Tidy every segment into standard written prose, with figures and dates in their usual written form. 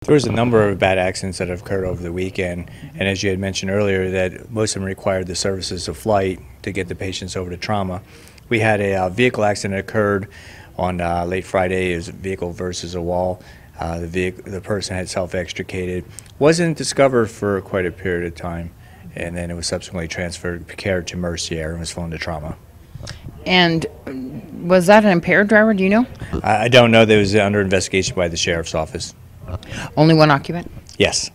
There was a number of bad accidents that have occurred over the weekend, and as you had mentioned earlier, that most of them required the services of flight to get the patients over to trauma. We had a vehicle accident that occurred on late Friday. It was a vehicle versus a wall. The person had self-extricated, wasn't discovered for quite a period of time, and then it was subsequently transferred care to Mercier and was flown to trauma. And was that an impaired driver, do you know? I don't know. That was under investigation by the sheriff's office. Only one occupant? Yes.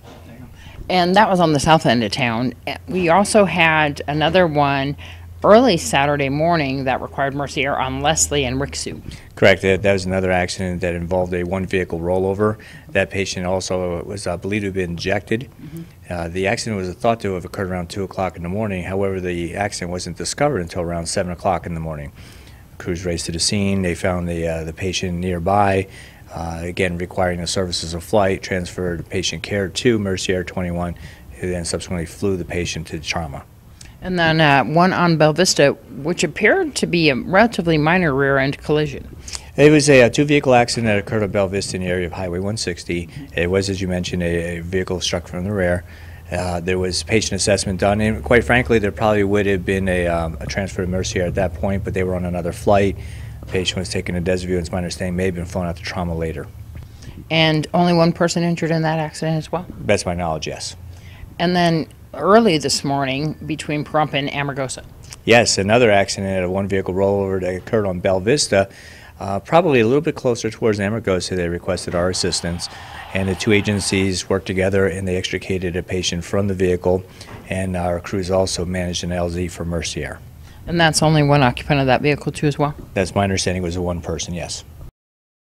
And that was on the south end of town. We also had another one early Saturday morning that required Mercier on Leslie and Rixu. Correct. That was another accident that involved a one-vehicle rollover. That patient also was believed to have been injected. The accident was thought to have occurred around 2 o'clock in the morning. However, the accident wasn't discovered until around 7 o'clock in the morning. Crews raced to the scene. They found the patient nearby. Again, requiring the services of flight, transferred patient care to Mercier 21, who then subsequently flew the patient to trauma. And then one on Bella Vista, which appeared to be a relatively minor rear-end collision. It was a two-vehicle accident that occurred at Bella Vista in the area of Highway 160. It was, as you mentioned, a vehicle struck from the rear. There was patient assessment done, and quite frankly, there probably would have been a transfer to Mercier at that point, but they were on another flight. The patient was taken to Desview, and it's my understanding may have been flown out to trauma later. And only one person injured in that accident as well? Best of my knowledge, yes. And then early this morning between Pahrump and Amargosa. Yes, another accident at a one-vehicle rollover that occurred on Bella Vista, probably a little bit closer towards Amargosa. They requested our assistance, and the two agencies worked together and they extricated a patient from the vehicle, and our crews also managed an LZ for Mercier. And that's only one occupant of that vehicle too as well? That's my understanding, was a one person, yes.